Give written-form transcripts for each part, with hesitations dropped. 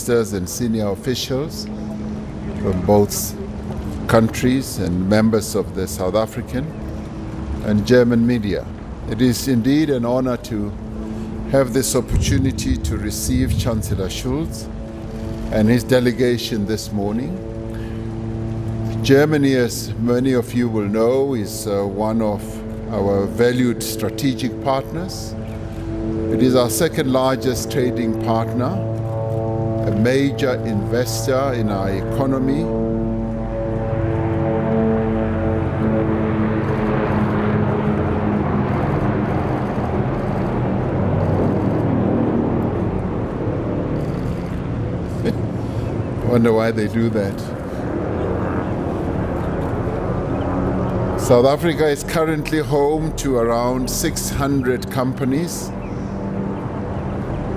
ministers and senior officials from both countries and members of the South African and German media. It is indeed an honor to have this opportunity to receive Chancellor Schulz and his delegation this morning. Germany, as many of you will know, is one of our valued strategic partners. It is our second largest trading partner, a major investor in our economy. Wonder why they do that. South Africa is currently home to around 600 companies,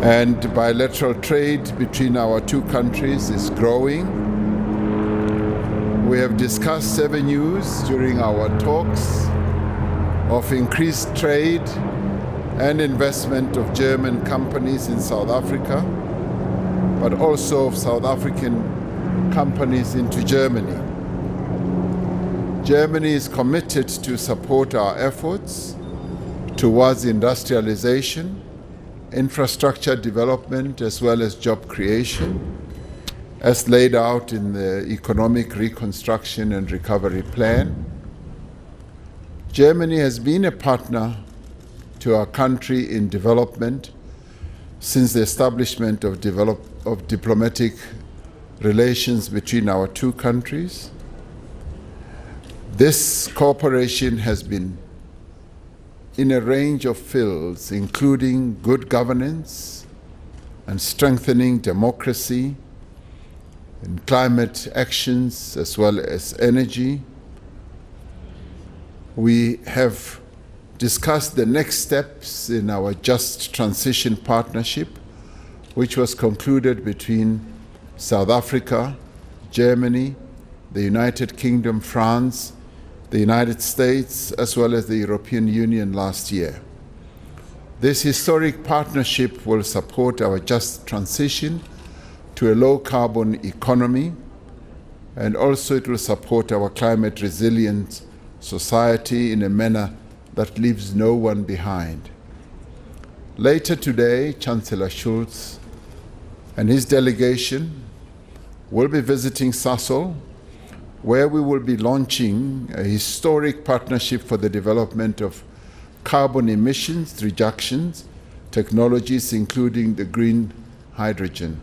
and bilateral trade between our two countries is growing. We have discussed avenues during our talks of increased trade and investment of German companies in South Africa, but also of South African companies into Germany. Germany is committed to support our efforts towards industrialization, infrastructure development, as well as job creation, as laid out in the Economic Reconstruction and Recovery Plan. Germany has been a partner to our country in development since the establishment of diplomatic relations between our two countries. This cooperation has been in a range of fields, including good governance and strengthening democracy, and climate actions, as well as energy. We have discussed the next steps in our Just Transition Partnership, which was concluded between South Africa, Germany, the United Kingdom, France, the United States, as well as the European Union last year. This historic partnership will support our just transition to a low-carbon economy, and also it will support our climate-resilient society in a manner that leaves no one behind. Later today, Chancellor Schulz and his delegation will be visiting Sasol, where we will be launching a historic partnership for the development of carbon emissions reductions technologies, including the green hydrogen.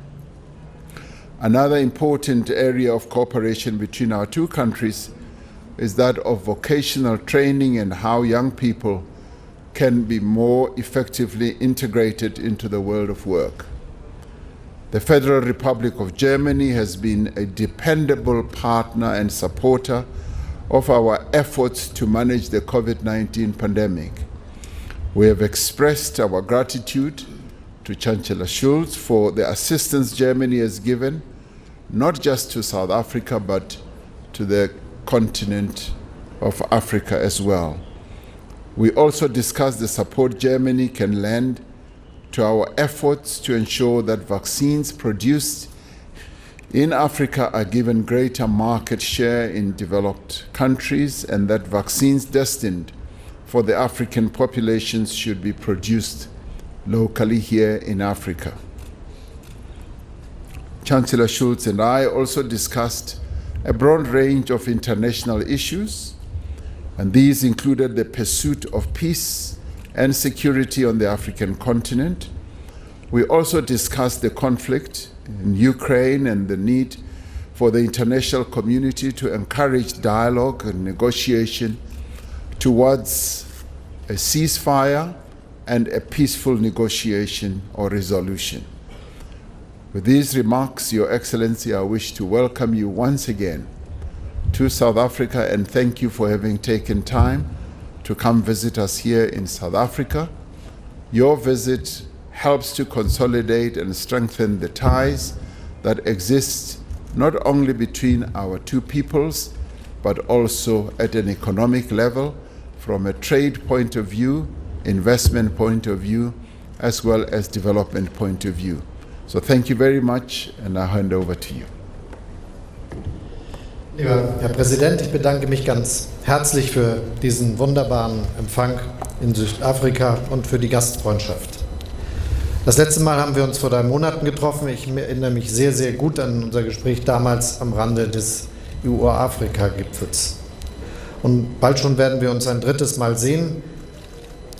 Another important area of cooperation between our two countries is that of vocational training and how young people can be more effectively integrated into the world of work. The Federal Republic of Germany has been a dependable partner and supporter of our efforts to manage the COVID-19 pandemic. We have expressed our gratitude to Chancellor Schulz for the assistance Germany has given, not just to South Africa, but to the continent of Africa as well. We also discussed the support Germany can lend to our efforts to ensure that vaccines produced in Africa are given greater market share in developed countries, and that vaccines destined for the African populations should be produced locally here in Africa. Chancellor Schulz and I also discussed a broad range of international issues, and these included the pursuit of peace and security on the African continent. We also discussed the conflict in Ukraine and the need for the international community to encourage dialogue and negotiation towards a ceasefire and a peaceful negotiation or resolution. With these remarks, Your Excellency, I wish to welcome you once again to South Africa and thank you for having taken time to come visit us here in South Africa. Your visit helps to consolidate and strengthen the ties that exist not only between our two peoples, but also at an economic level, from a trade point of view, investment point of view, as well as development point of view. So thank you very much, and I hand over to you. Lieber Herr Präsident, ich bedanke mich ganz herzlich für diesen wunderbaren Empfang in Südafrika und für die Gastfreundschaft. Das letzte Mal haben wir uns vor 3 Monaten getroffen. Ich erinnere mich sehr, sehr gut an unser Gespräch damals am Rande des EU-Afrika-Gipfels. Und bald schon werden wir uns ein drittes Mal sehen.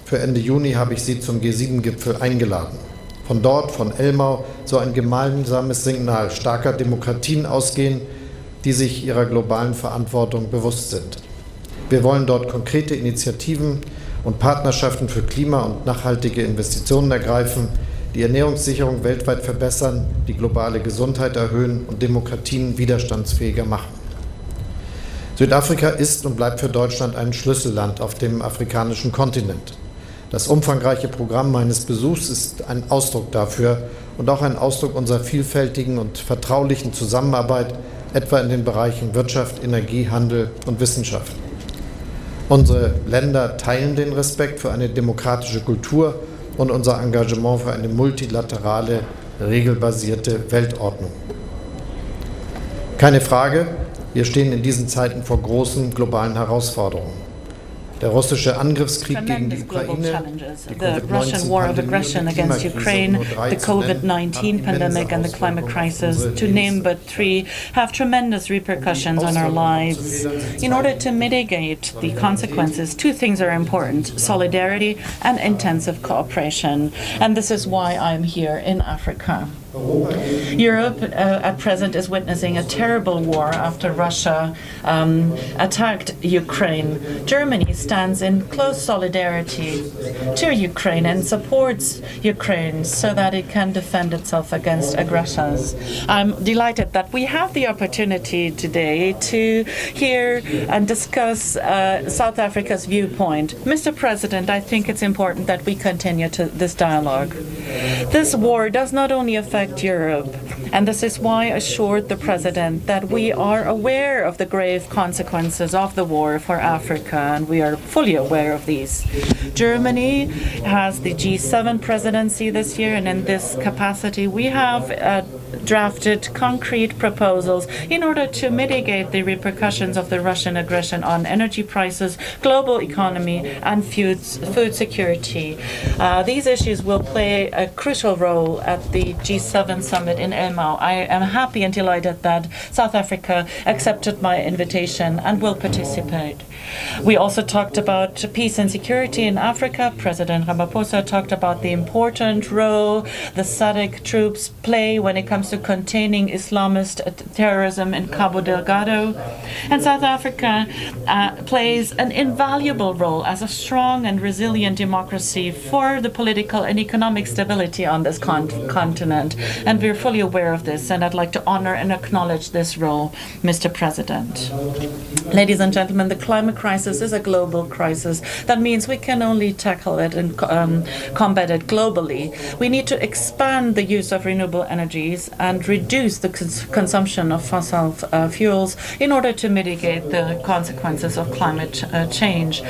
Für Ende Juni habe ich Sie zum G7-Gipfel eingeladen. Von dort, von Elmau, soll ein gemeinsames Signal starker Demokratien ausgehen, die sich ihrer globalen Verantwortung bewusst sind. Wir wollen dort konkrete Initiativen und Partnerschaften für Klima- und nachhaltige Investitionen ergreifen, die Ernährungssicherung weltweit verbessern, die globale Gesundheit erhöhen und Demokratien widerstandsfähiger machen. Südafrika ist und bleibt für Deutschland ein Schlüsselland auf dem afrikanischen Kontinent. Das umfangreiche Programm meines Besuchs ist ein Ausdruck dafür und auch ein Ausdruck unserer vielfältigen und vertraulichen Zusammenarbeit, etwa in den Bereichen Wirtschaft, Energie, Handel und Wissenschaft. Unsere Länder teilen den Respekt für eine demokratische Kultur und unser Engagement für eine multilaterale, regelbasierte Weltordnung. Keine Frage, wir stehen in diesen Zeiten vor großen globalen Herausforderungen. Der russische Angriffskrieg gegen die Ukraine, the Russian war of aggression against Ukraine, the COVID-19 pandemic and the climate crisis, to name but 3, have tremendous repercussions on our lives. In order to mitigate the consequences, 2 things are important: solidarity and intensive cooperation. And this is why I'm here in Africa. Europe at present is witnessing a terrible war after Russia attacked Ukraine. Germany stands in close solidarity to Ukraine and supports Ukraine so that it can defend itself against aggressors. I'm delighted that we have the opportunity today to hear and discuss South Africa's viewpoint. Mr. President, I think it's important that we continue to this dialogue. This war does not only affect Europe, and this is why I assured the President that we are aware of the grave consequences of the war for Africa, and we are fully aware of these. Germany has the G7 presidency this year, and in this capacity we have drafted concrete proposals in order to mitigate the repercussions of the Russian aggression on energy prices, global economy, and food security. These issues will play a crucial role at the G7 summit in Elmau. I am happy and delighted that South Africa accepted my invitation and will participate. We also talked about peace and security in Africa. President Ramaphosa talked about the important role the SADC troops play when it comes to containing Islamist terrorism in Cabo Delgado. And South Africa plays an invaluable role as a strong and resilient democracy for the political and economic stability on this continent. And we're fully aware of this, and I'd like to honor and acknowledge this role, Mr. President. Ladies and gentlemen, the climate crisis is a global crisis. That means we can only tackle it and combat it globally. We need to expand the use of renewable energies and reduce the consumption of fossil fuels in order to mitigate the consequences of climate change.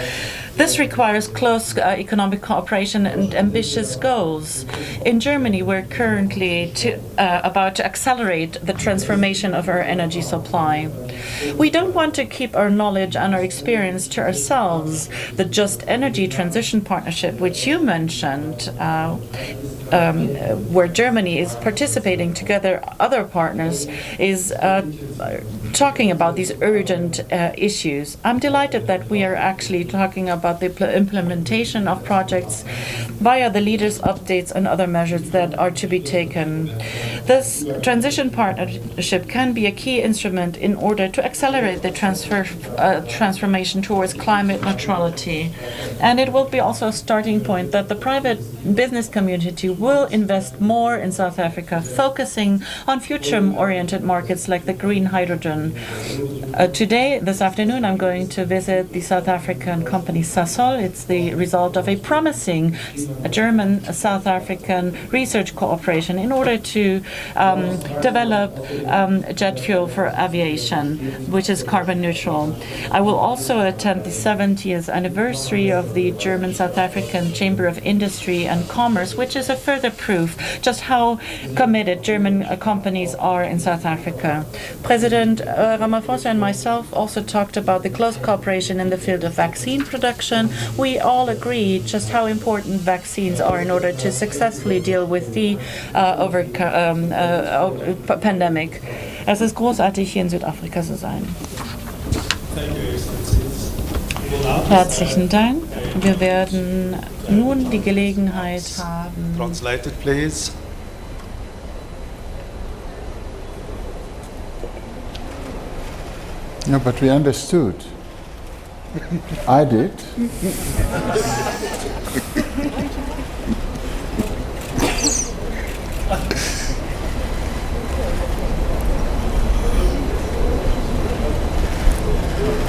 This requires close economic cooperation and ambitious goals. In Germany, we're currently about to accelerate the transformation of our energy supply. We don't want to keep our knowledge and our experience to ourselves. The Just Energy Transition Partnership, which you mentioned, where Germany is participating together, other partners, is talking about these urgent issues. I'm delighted that we are actually talking about the implementation of projects via the leaders' updates and other measures that are to be taken. This transition partnership can be a key instrument in order to accelerate the transformation towards climate neutrality. And it will be also a starting point that the private business community will invest more in South Africa, focusing on future-oriented markets like the green hydrogen. Today, this afternoon, I'm going to visit the South African company Sasol. It's the result of a promising German-South African research cooperation in order to develop jet fuel for aviation, which is carbon neutral. I will also attend the 70th anniversary of the German-South African Chamber of Industry and Commerce, which is a further proof just how committed German companies are in South Africa. President Ramaphosa and myself also talked about the close cooperation in the field of vaccine production. We all agree just how important vaccines are in order to successfully deal with the pandemic. Es ist großartig, hier in Südafrika zu sein. Herzlichen Dank. Wir werden nun die Gelegenheit haben. Translated, please. No, but we understood. I did.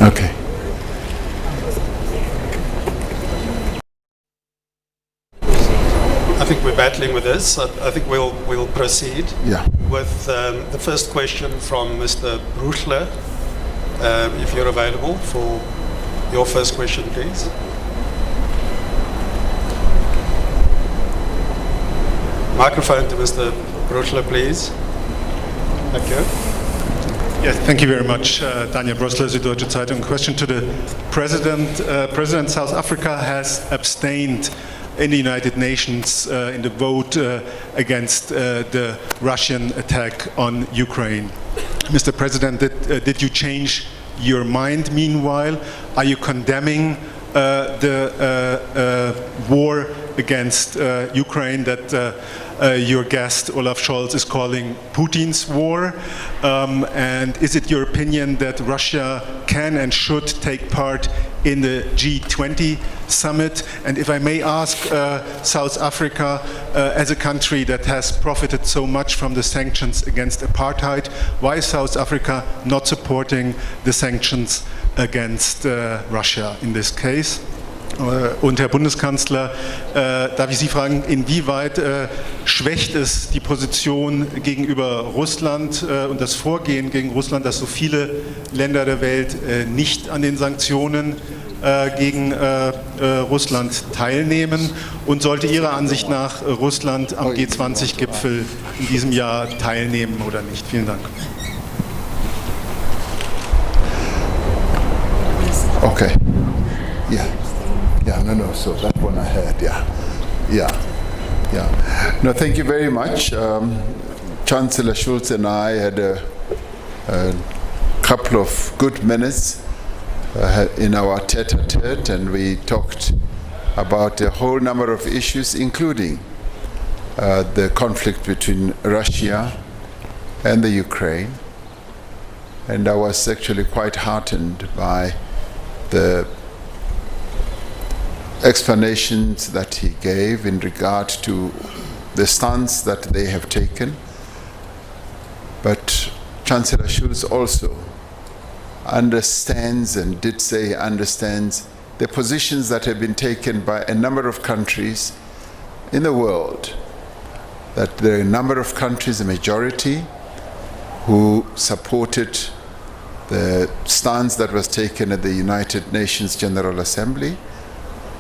Okay. I think we're battling with this. I think we'll proceed with the first question from Mr. Bruchler. If you're available for your first question, please. Microphone to Mr. Bruchler, please. Thank you. Yes, thank you very much, Daniel Brosler, Süddeutsche Zeitung. Question to the President. President South Africa has abstained in the United Nations in the vote against the Russian attack on Ukraine. Mr. President, did you change your mind meanwhile? Are you condemning the war against Ukraine that your guest Olaf Scholz is calling Putin's war? And is it your opinion that Russia can and should take part in the G20 summit? And if I may ask, South Africa, as a country that has profited so much from the sanctions against apartheid, why is South Africa not supporting the sanctions against Russia in this case? Und Herr Bundeskanzler, darf ich Sie fragen, inwieweit schwächt es die Position gegenüber Russland und das Vorgehen gegen Russland, dass so viele Länder der Welt nicht an den Sanktionen gegen Russland teilnehmen? Und sollte Ihrer Ansicht nach Russland am G20-Gipfel in diesem Jahr teilnehmen oder nicht? Vielen Dank. Okay. Yeah. Yeah, no, so that one I heard, yeah. No, thank you very much. Chancellor Schulz and I had a couple of good minutes in our tete-a-tete, and we talked about a whole number of issues, including the conflict between Russia and the Ukraine. And I was actually quite heartened by the explanations that he gave in regard to the stance that they have taken. But Chancellor Schulz also understands, and did say he understands, the positions that have been taken by a number of countries in the world. That there are a number of countries, a majority, who supported the stance that was taken at the United Nations General Assembly,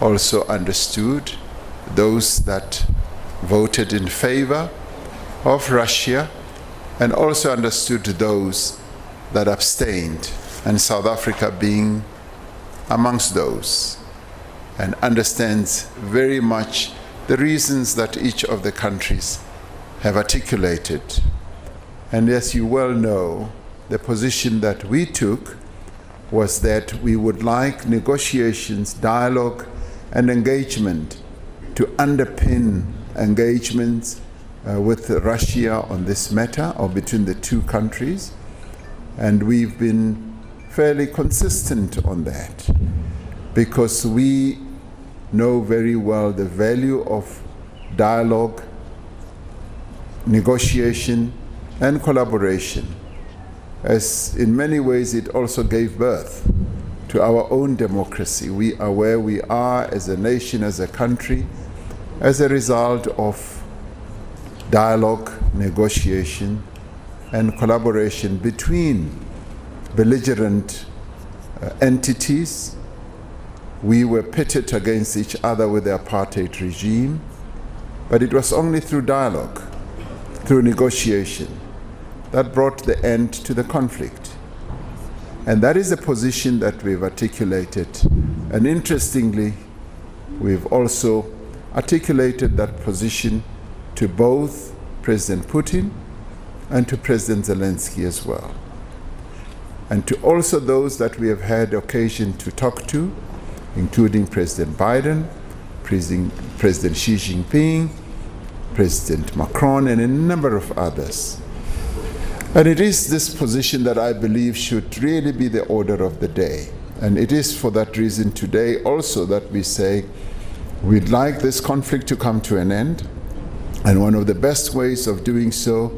also understood those that voted in favor of Russia, and also understood those that abstained, and South Africa being amongst those, and understands very much the reasons that each of the countries have articulated. And as you well know, the position that we took was that we would like negotiations, dialogue, and engagement to underpin engagements with Russia on this matter, or between the two countries. And we've been fairly consistent on that, because we know very well the value of dialogue, negotiation, and collaboration, as in many ways it also gave birth to our own democracy. We are where we are as a nation, as a country, as a result of dialogue, negotiation, and collaboration between belligerent entities. We were pitted against each other with the apartheid regime, But it was only through dialogue, through negotiation, that brought the end to the conflict. And that is the position that we've articulated. And interestingly, we've also articulated that position to both President Putin and to President Zelensky as well. And to also those that we have had occasion to talk to, including President Biden, President Xi Jinping, President Macron, and a number of others. And it is this position that I believe should really be the order of the day. And it is for that reason today also that we say we'd like this conflict to come to an end. And one of the best ways of doing so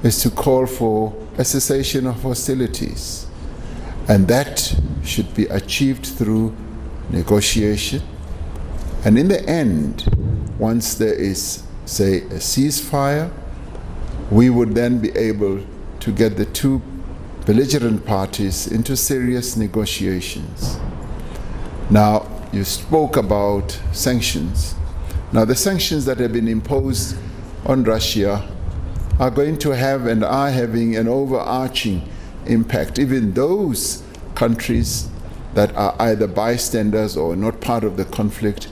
is to call for a cessation of hostilities. And that should be achieved through negotiation. And in the end, once there is, say, a ceasefire, we would then be able to get the two belligerent parties into serious negotiations. Now, you spoke about sanctions. Now, the sanctions that have been imposed on Russia are going to have and are having an overarching impact. Even those countries that are either bystanders or not part of the conflict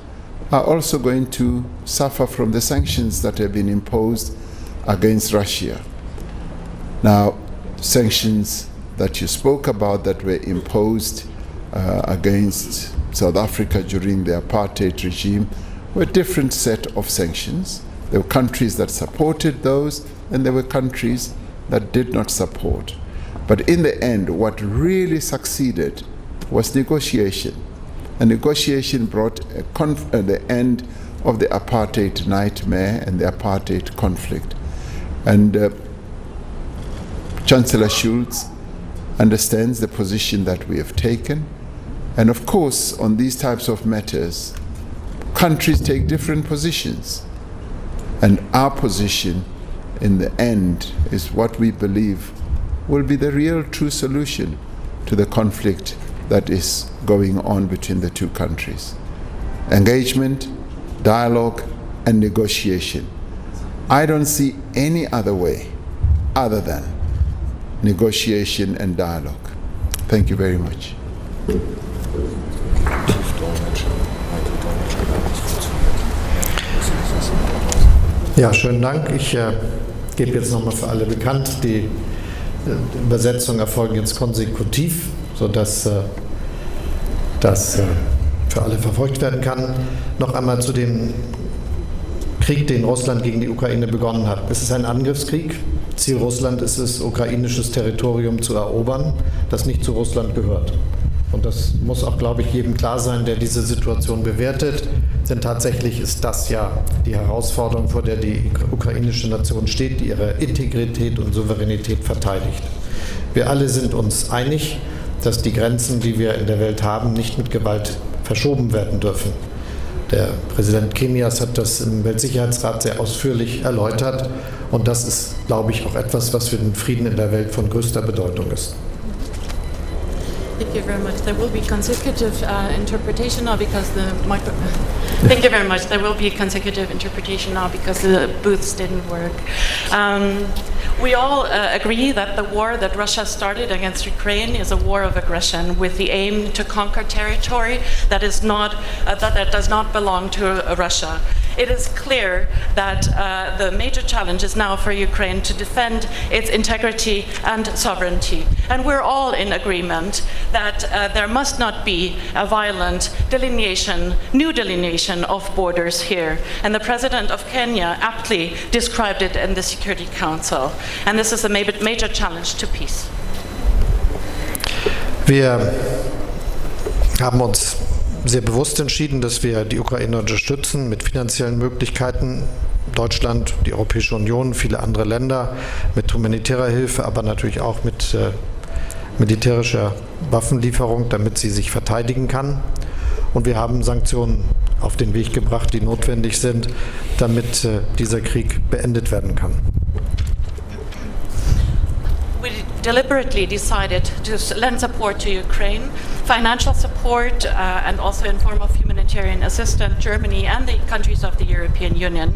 are also going to suffer from the sanctions that have been imposed against Russia. Now, sanctions that you spoke about that were imposed against South Africa during the apartheid regime were a different set of sanctions. There were countries that supported those, and there were countries that did not support. But in the end, what really succeeded was negotiation. And negotiation brought the end of the apartheid nightmare and the apartheid conflict. And Chancellor Schulz understands the position that we have taken. And of course, on these types of matters, countries take different positions. And our position in the end is what we believe will be the real true solution to the conflict that is going on between the two countries. Engagement, dialogue, and negotiation. I don't see any other way other than negotiation and dialogue. Thank you very much. Ja, schönen Dank. Ich gebe jetzt nochmal für alle bekannt, die Übersetzungen erfolgen jetzt konsekutiv, sodass das für alle verfolgt werden kann. Noch einmal zu dem Krieg, den Russland gegen die Ukraine begonnen hat. Es ist ein Angriffskrieg. Ziel Russland ist es, ukrainisches Territorium zu erobern, das nicht zu Russland gehört. Und das muss auch, glaube ich, jedem klar sein, der diese Situation bewertet. Denn tatsächlich ist das ja die Herausforderung, vor der die ukrainische Nation steht, die ihre Integrität und Souveränität verteidigt. Wir alle sind uns einig, dass die Grenzen, die wir in der Welt haben, nicht mit Gewalt verschoben werden dürfen. Der Präsident Kenias hat das im Weltsicherheitsrat sehr ausführlich erläutert. Und das ist, glaube ich, auch etwas, was für den Frieden in der Welt von größter Bedeutung ist. Thank you very much. There will be consecutive interpretation now because the micro. Thank you very much. There will be consecutive interpretation now because the booths didn't work. We all agree that the war that Russia started against Ukraine is a war of aggression with the aim to conquer territory that is not that does not belong to Russia. It is clear that the major challenge is now for Ukraine to defend its integrity and sovereignty. And we're all in agreement that there must not be a violent new delineation of borders here. And the President of Kenya aptly described it in the Security Council. And this is a major challenge to peace. Wir haben uns sehr bewusst entschieden, dass wir die Ukraine unterstützen mit finanziellen Möglichkeiten. Deutschland, die Europäische Union, viele andere Länder mit humanitärer Hilfe, aber natürlich auch mit militärischer Waffenlieferung, damit sie sich verteidigen kann. Und wir haben Sanktionen auf den Weg gebracht, die notwendig sind, damit dieser Krieg beendet werden kann. We deliberately decided to lend support to Ukraine, financial support and also in form of humanitarian humanitarian assistance, Germany and the countries of the European Union.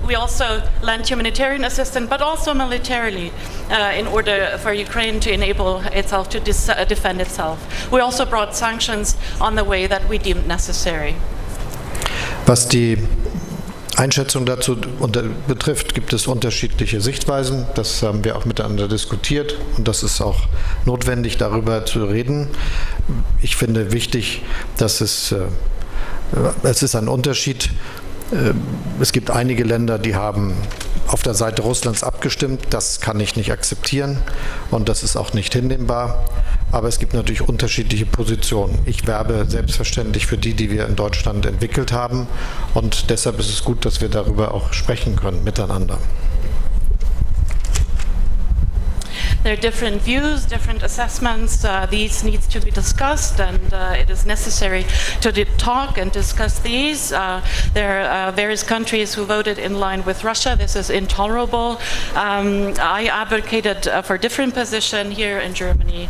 We also lent humanitarian assistance, but also militarily, in order for Ukraine to enable itself to defend itself. We also brought sanctions on the way that we deemed necessary. Was die Einschätzung dazu betrifft, gibt es unterschiedliche Sichtweisen. Das haben wir auch miteinander diskutiert und das ist auch notwendig, darüber zu reden. Ich finde wichtig, dass es ist ein Unterschied. Es gibt einige Länder, die haben auf der Seite Russlands abgestimmt. Das kann ich nicht akzeptieren und das ist auch nicht hinnehmbar. Aber es gibt natürlich unterschiedliche Positionen. Ich werbe selbstverständlich für die wir in Deutschland entwickelt haben. Und deshalb ist es gut, dass wir darüber auch sprechen können miteinander. There are different views, different assessments. These needs to be discussed, and it is necessary to talk and discuss these. There are various countries who voted in line with Russia. This is intolerable. I advocated for a different position here in Germany.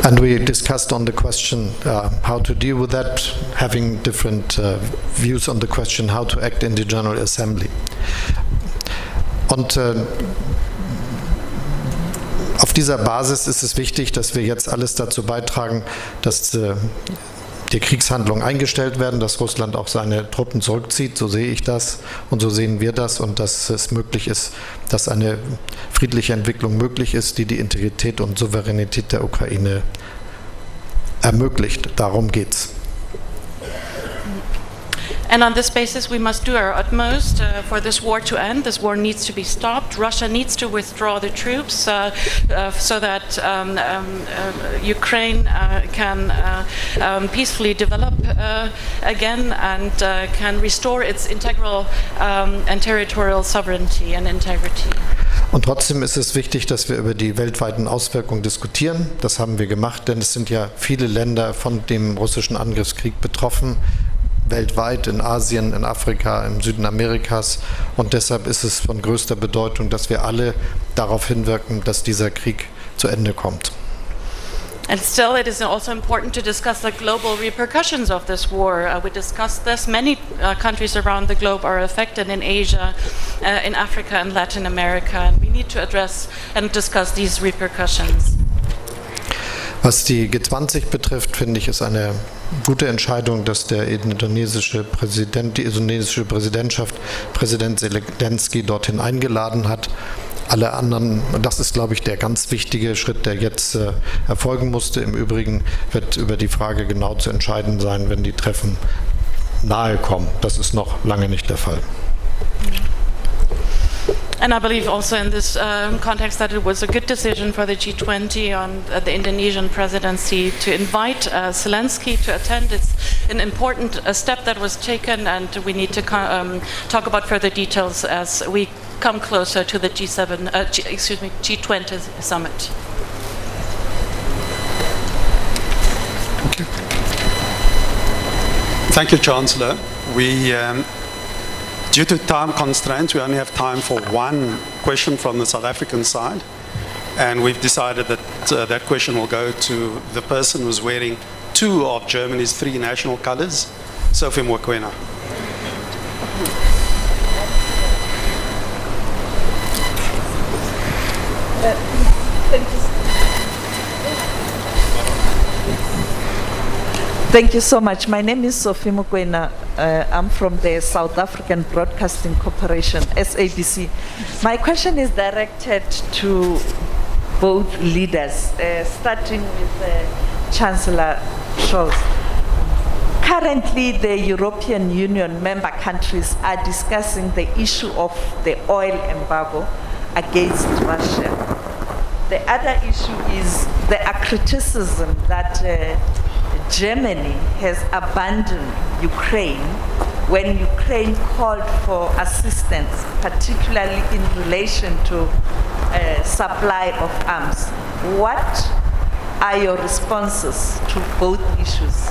And we discussed on the question how to deal with that, having different views on the question how to act in the General Assembly. Und auf dieser Basis ist es wichtig, dass wir jetzt alles dazu beitragen, dass die Kriegshandlungen eingestellt werden, dass Russland auch seine Truppen zurückzieht. So sehe ich das und so sehen wir das und dass es möglich ist, dass eine friedliche Entwicklung möglich ist, die die Integrität und Souveränität der Ukraine ermöglicht. Darum geht's. And on this basis, we must do our utmost for this war to end. This war needs to be stopped. Russia needs to withdraw the troops so that Ukraine can peacefully develop again and can restore its integral and territorial sovereignty and integrity. Und trotzdem ist es wichtig, dass wir über die weltweiten Auswirkungen diskutieren. Das haben wir gemacht, denn es sind ja viele Länder von dem russischen Angriffskrieg betroffen. Weltweit, in Asien, in Afrika, im Süden Amerikas. Und deshalb ist es von größter Bedeutung, dass wir alle darauf hinwirken, dass dieser Krieg zu Ende kommt. And still, it is also important to discuss the global repercussions of this war. We discussed this. Many countries around the globe are affected in Asia, in Africa and Latin America. And we need to address and discuss these repercussions. Was die G20 betrifft, finde ich, ist eine gute Entscheidung, dass die indonesische Präsidentschaft Präsident Zelensky dorthin eingeladen hat. Alle anderen, das ist, glaube ich, der ganz wichtige Schritt, der jetzt erfolgen musste. Im Übrigen wird über die Frage genau zu entscheiden sein, wenn die Treffen nahe kommen. Das ist noch lange nicht der Fall. And I believe also in this context that it was a good decision for the G20 on the Indonesian presidency to invite Zelensky to attend. It's an important step that was taken, and we need to talk about further details as we come closer to the G20 summit. Thank you, Chancellor. Due to time constraints, we only have time for one question from the South African side, and we've decided that that question will go to the person who's wearing 2 of Germany's 3 national colors, Sophie Mokoena. Thank you so much. My name is Sophie Mokoena. I'm from the South African Broadcasting Corporation, SABC. My question is directed to both leaders, starting with Chancellor Scholz. Currently, the European Union member countries are discussing the issue of the oil embargo against Russia. The other issue is the criticism that Germany has abandoned Ukraine when Ukraine called for assistance, particularly in relation to supply of arms. What are your responses to both issues?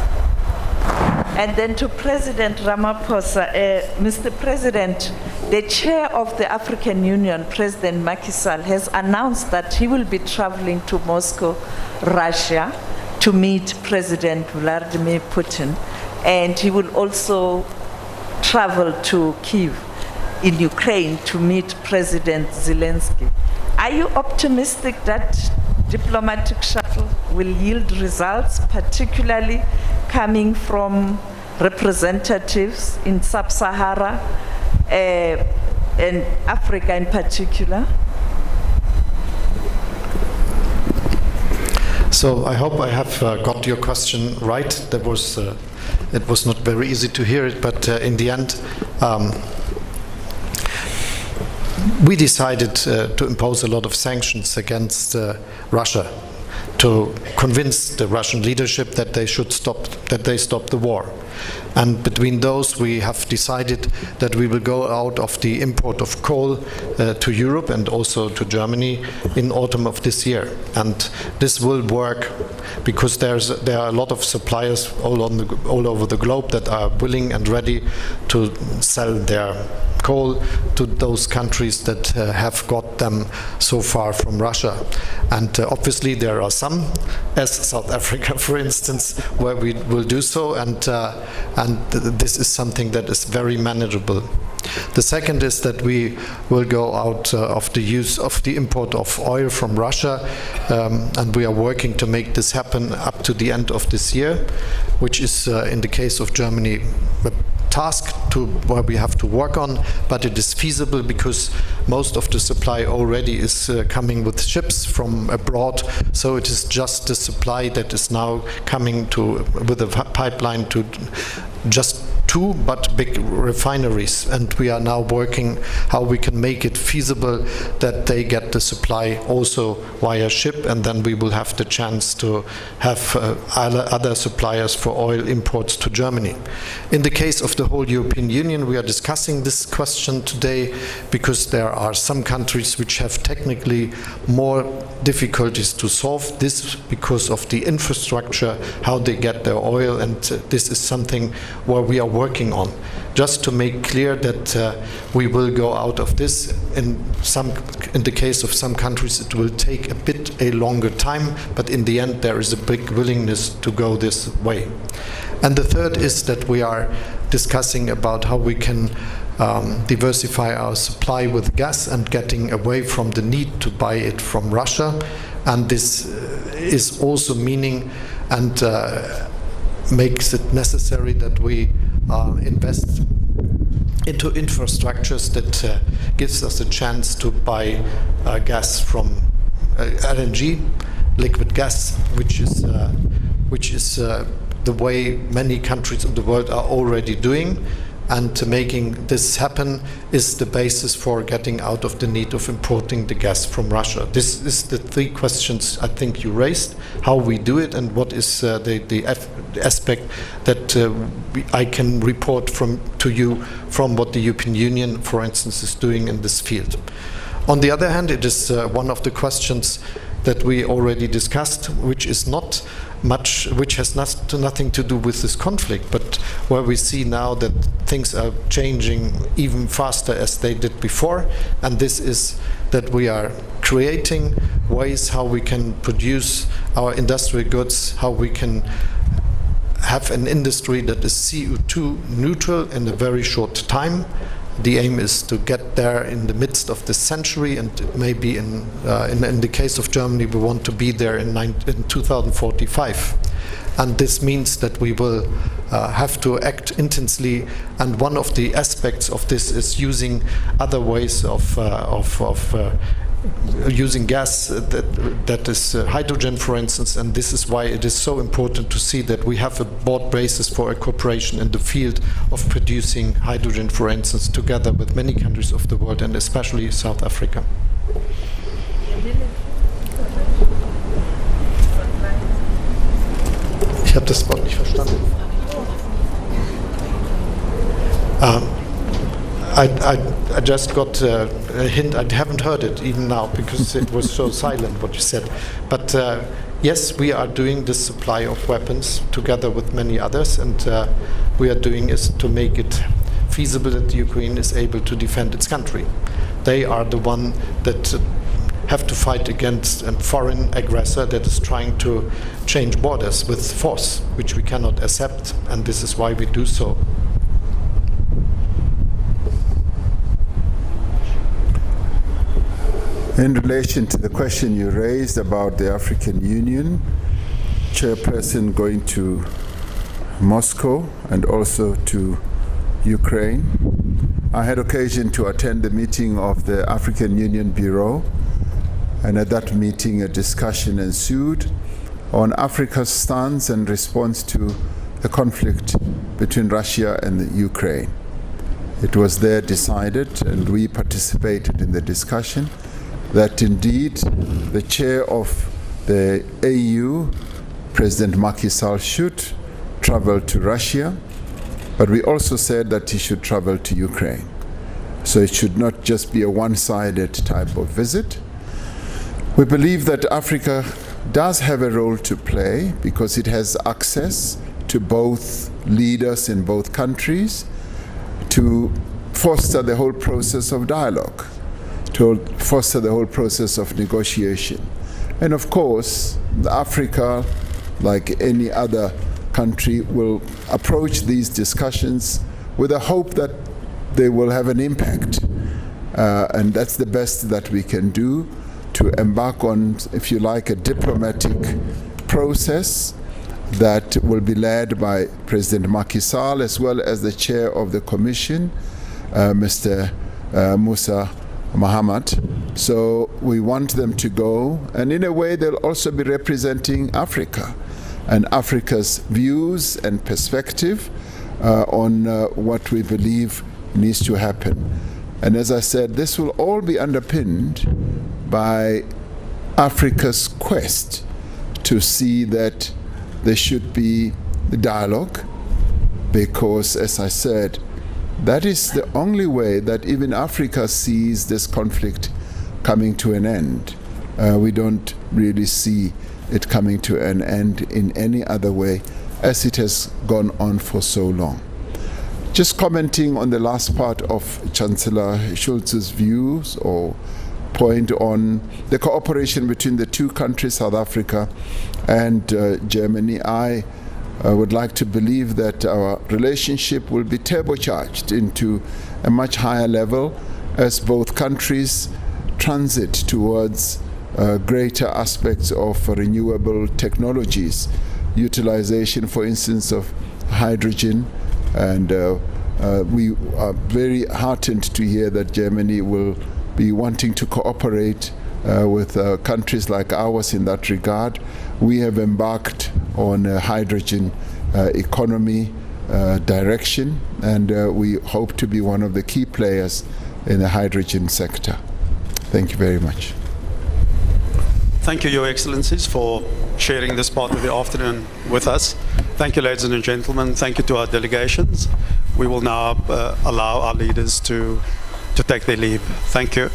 And then to President Ramaphosa, Mr. President, the chair of the African Union, President Macky Sall, has announced that he will be traveling to Moscow, Russia, to meet President Vladimir Putin, and he will also travel to Kyiv in Ukraine to meet President Zelensky. Are you optimistic that diplomatic shuttle will yield results, particularly coming from representatives in Sub-Sahara and Africa in particular? So I hope I have got your question right. That was it was not very easy to hear it, but in the end, we decided to impose a lot of sanctions against Russia to convince the Russian leadership that they should stop the war. And between those, we have decided that we will go out of the import of coal to Europe and also to Germany in autumn of this year. And this will work because there are a lot of suppliers all over the globe that are willing and ready to sell their coal to those countries that have got them so far from Russia. And obviously there are some, as South Africa for instance, where we will do so, and this is something that is very manageable. The second is that we will go out of the use of the import of oil from Russia, and we are working to make this happen up to the end of this year, which is in the case of Germany a task where we have to work on, but it is feasible because most of the supply already is coming with ships from abroad, so it is just the supply that is now coming with a pipeline to just 2 but big refineries, and we are now working how we can make it feasible that they get the supply also via ship, and then we will have the chance to have other suppliers for oil imports to Germany. In the case of the whole European Union, we are discussing this question today because there are some countries which have technically more difficulties to solve this because of the infrastructure, how they get their oil, and this is something where we are working on. Just to make clear that we will go out of this. In the case of some countries, it will take a longer time, but in the end there is a big willingness to go this way. And the third is that we are discussing about how we can diversify our supply with gas and getting away from the need to buy it from Russia. And this is also meaning and makes it necessary that we invest into infrastructures that gives us a chance to buy gas from LNG, liquid gas, which is the way many countries of the world are already doing. And making this happen is the basis for getting out of the need of importing the gas from Russia. This is the 3 questions I think you raised, how we do it and what is the aspect that I can report to you from what the European Union, for instance, is doing in this field. On the other hand, it is one of the questions that we already discussed, which is not much, which has nothing to do with this conflict, but where we see now that things are changing even faster as they did before, and this is that we are creating ways how we can produce our industrial goods, how we can have an industry that is CO2 neutral in a very short time. The aim is to get there in the midst of this century, and maybe in the case of Germany, we want to be there in 2045. And this means that we will have to act intensely, and one of the aspects of this is using other ways of using gas that is hydrogen, for instance, and this is why it is so important to see that we have a broad basis for a cooperation in the field of producing hydrogen, for instance, together with many countries of the world and especially South Africa. Ich habe das Wort nicht verstanden. I just got a hint. I haven't heard it even now because it was so silent what you said. But yes, we are doing this supply of weapons together with many others, and we are doing is to make it feasible that Ukraine is able to defend its country. They are the one that have to fight against a foreign aggressor that is trying to change borders with force, which we cannot accept, and this is why we do so. In relation to the question you raised about the African Union chairperson going to Moscow and also to Ukraine, I had occasion to attend the meeting of the African Union Bureau, and at that meeting a discussion ensued on Africa's stance and response to the conflict between Russia and the Ukraine. It was there decided, and we participated in the discussion, that indeed the chair of the AU, President Macky Sall, should travel to Russia, but we also said that he should travel to Ukraine. So it should not just be a one-sided type of visit. We believe that Africa does have a role to play because it has access to both leaders in both countries to foster the whole process of dialogue, to foster the whole process of negotiation. And of course, Africa, like any other country, will approach these discussions with a hope that they will have an impact. And that's the best that we can do, to embark on, if you like, a diplomatic process that will be led by President Macky Sall, as well as the chair of the Commission, Mr. Musa Mohammed. So we want them to go, and in a way they'll also be representing Africa and Africa's views and perspective on what we believe needs to happen. And as I said, this will all be underpinned by Africa's quest to see that there should be dialogue, because, as I said, that is the only way that even Africa sees this conflict coming to an end. We don't really see it coming to an end in any other way, as it has gone on for so long. Just commenting on the last part of Chancellor Schulz's views or point on the cooperation between the two countries, South Africa and Germany, I would like to believe that our relationship will be turbocharged into a much higher level as both countries transit towards greater aspects of renewable technologies, utilization, for instance, of hydrogen. And we are very heartened to hear that Germany will be wanting to cooperate with countries like ours in that regard. We have embarked on a hydrogen economy direction, and we hope to be one of the key players in the hydrogen sector. Thank you very much. Thank you, Your Excellencies, for sharing this part of the afternoon with us. Thank you, ladies and gentlemen. Thank you to our delegations. We will now allow our leaders to take their leave. Thank you.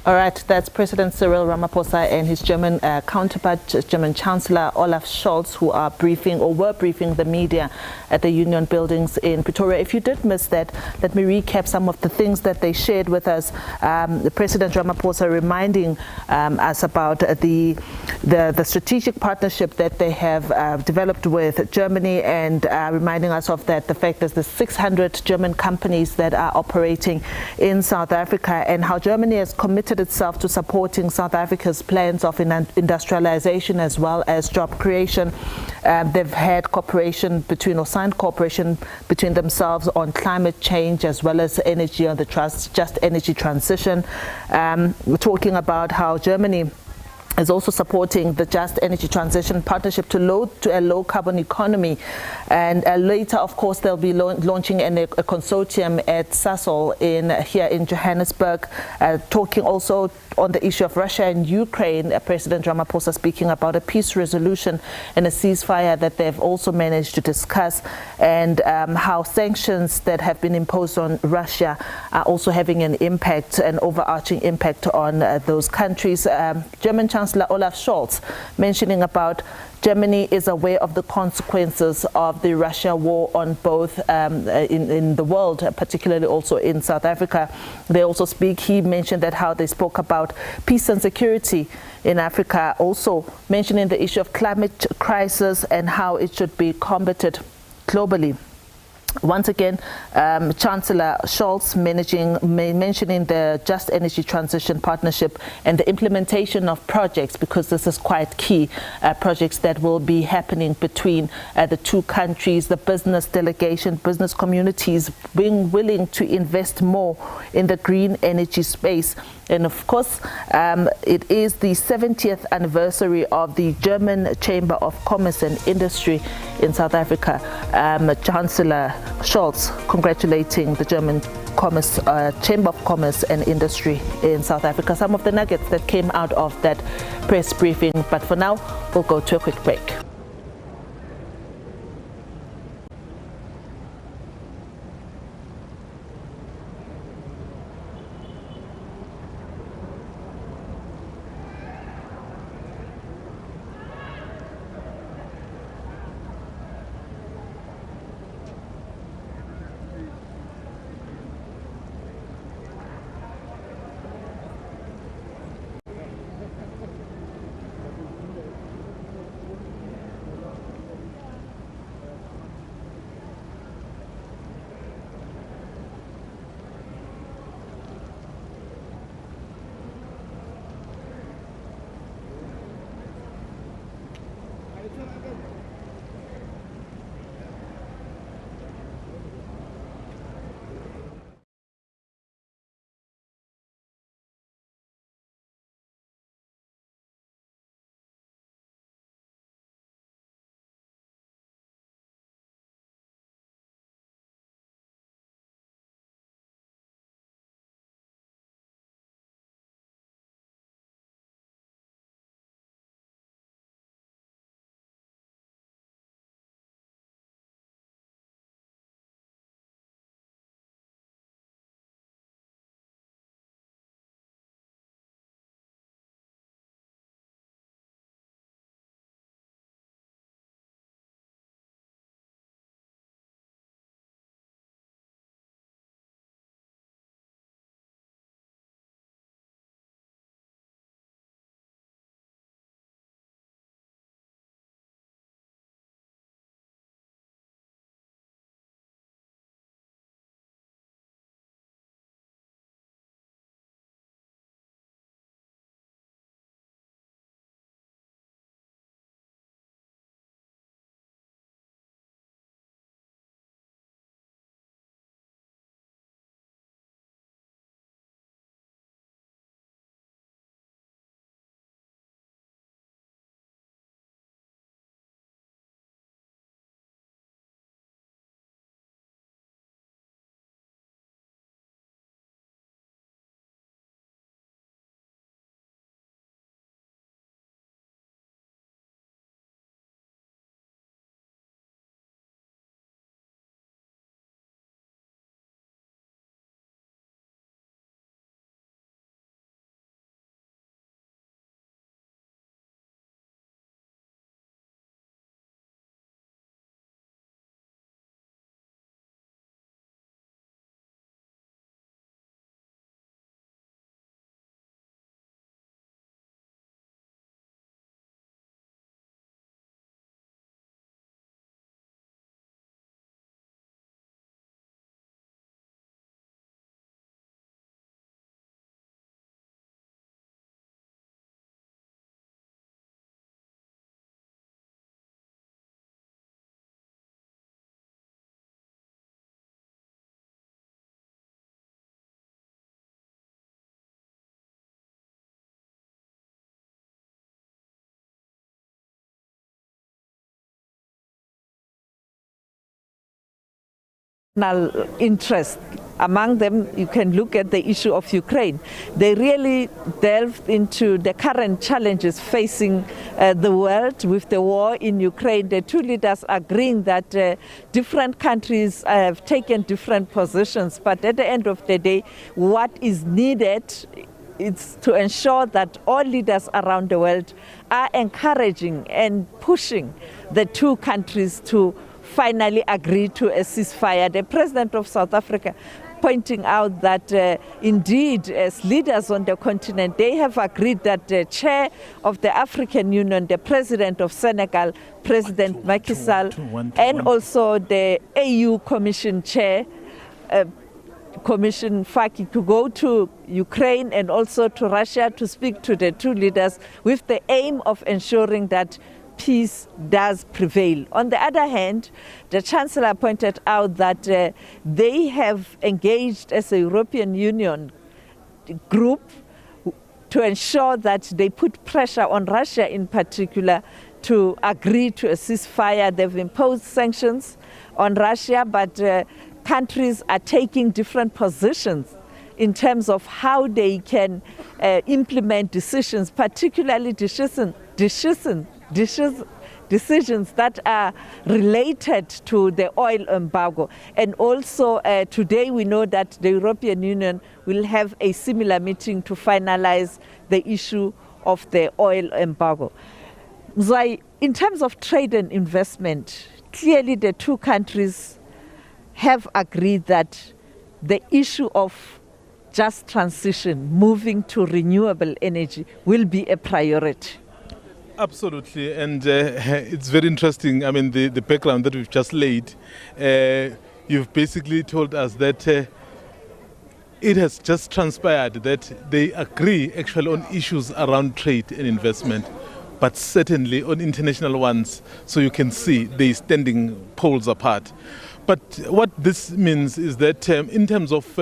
All right, that's President Cyril Ramaphosa and his German counterpart, German Chancellor Olaf Scholz, who are briefing or were briefing the media at the Union buildings in Pretoria. If you did miss that, let me recap some of the things that they shared with us. President Ramaphosa reminding us about the strategic partnership that they have developed with Germany, and reminding us of that the fact that there's 600 German companies that are operating in South Africa, and how Germany has committed itself to supporting South Africa's plans of industrialization as well as job creation. They've had cooperation between, or signed cooperation between themselves on climate change as well as energy, on the just energy transition. We're talking about how Germany is also supporting the Just Energy Transition Partnership to a low carbon economy. And later, of course, they'll be launching a consortium at Sasol here in Johannesburg, talking also on the issue of Russia and Ukraine. President Ramaphosa speaking about a peace resolution and a ceasefire that they've also managed to discuss, and how sanctions that have been imposed on Russia are also having an impact, an overarching impact on those countries. German Chancellor Chancellor Olaf Scholz, mentioning about Germany is aware of the consequences of the Russia war on both in the world, particularly also in South Africa. They also he mentioned that how they spoke about peace and security in Africa, also mentioning the issue of climate crisis and how it should be combated globally. Once again, Chancellor Scholz mentioning the Just Energy Transition Partnership and the implementation of projects, because this is quite key, projects that will be happening between the two countries, the business delegation, business communities being willing to invest more in the green energy space. And of course, it is the 70th anniversary of the German Chamber of Commerce and Industry in South Africa. Chancellor Scholz congratulating the German Chamber of Commerce and Industry in South Africa. Some of the nuggets that came out of that press briefing. But for now, we'll go to a quick break. Interest. Among them, you can look at the issue of Ukraine. They really delved into the current challenges facing the world with the war in Ukraine. The two leaders agreeing that different countries have taken different positions, but at the end of the day, what is needed it's to ensure that all leaders around the world are encouraging and pushing the two countries to finally agree to a ceasefire. The President of South Africa pointing out that indeed, as leaders on the continent, they have agreed that the chair of the African Union, the President of Senegal, President Macky Sall, and also the AU Commission chair, Commission Faki, to go to Ukraine and also to Russia to speak to the two leaders with the aim of ensuring that peace does prevail. On the other hand, the Chancellor pointed out that they have engaged as a European Union group to ensure that they put pressure on Russia in particular to agree to a ceasefire. They've imposed sanctions on Russia, but countries are taking different positions in terms of how they can implement decisions, particularly decisions that are related to the oil embargo. And also today we know that the European Union will have a similar meeting to finalize the issue of the oil embargo. So in terms of trade and investment, clearly the two countries have agreed that the issue of just transition, moving to renewable energy, will be a priority. Absolutely, and it's very interesting. I mean, the background that we've just laid, you've basically told us that it has just transpired that they agree actually on issues around trade and investment, but certainly on international ones. So you can see they're standing poles apart. But what this means is that in terms of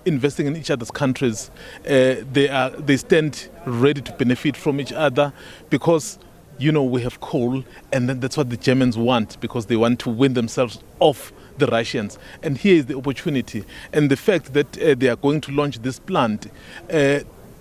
investing in each other's countries, they stand ready to benefit from each other because, you know, we have coal, and then that's what the Germans want because they want to win themselves off the Russians. And here is the opportunity. And the fact that they are going to launch this plant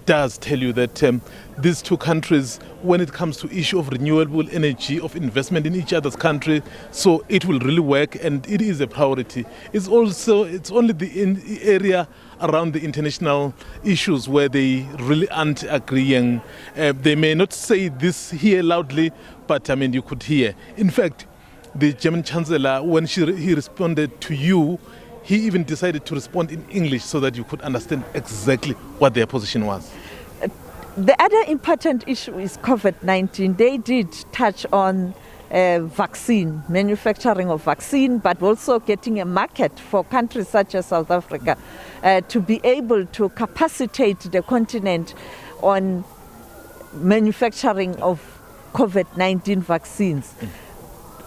does tell you that these two countries, when it comes to issue of renewable energy, of investment in each other's country, so it will really work, and it is a priority. It's only the area around the international issues where they really aren't agreeing. They may not say this here loudly, but I mean, you could hear. In fact, the German Chancellor, when he responded to you, he even decided to respond in English so that you could understand exactly what their position was. The other important issue is COVID-19. They did touch on vaccine, manufacturing of vaccine, but also getting a market for countries such as South Africa to be able to capacitate the continent on manufacturing of COVID-19 vaccines.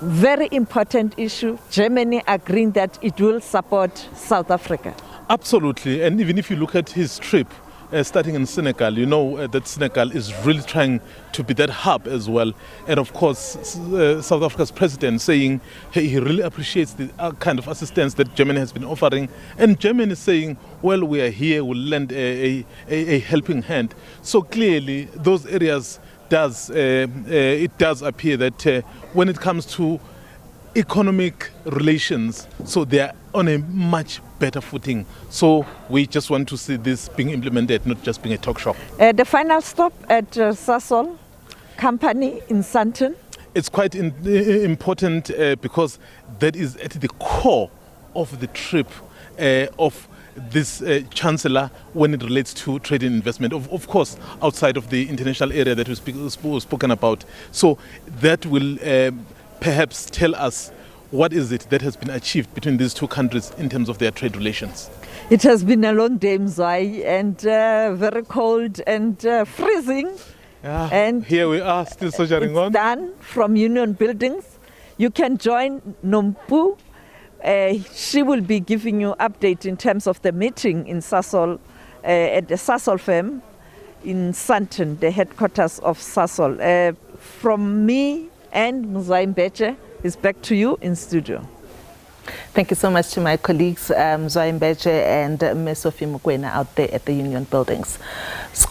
Very important issue. Germany agreeing that it will support South Africa. Absolutely. And even if you look at his trip, starting in Senegal, you know that Senegal is really trying to be that hub as well. And of course, South Africa's president saying he really appreciates the kind of assistance that Germany has been offering. And Germany is saying, well, we are here, we'll lend a helping hand. So clearly, those areas it does appear that when it comes to economic relations, so they are on a much better footing. So we just want to see this being implemented, not just being a talk shop. The final stop at Sasol company in Sandton. It's quite important because that is at the core of the trip of this Chancellor when it relates to trade and investment, of course, outside of the international area that we've spoken about. So that will perhaps tell us what is it that has been achieved between these two countries in terms of their trade relations. It has been a long day, Mzwai, and very cold and freezing. Yeah, and here we are still sojourning on. Done from Union Buildings. You can join Nompu. She will be giving you update in terms of the meeting in Sasol, at the Sasol firm in Sandton, the headquarters of Sasol. From me and Mzwai Mbeche, is back to you in studio. Thank you so much to my colleagues, Mzwai Mbeche and Ms. Sophie Mokoena out there at the Union Buildings.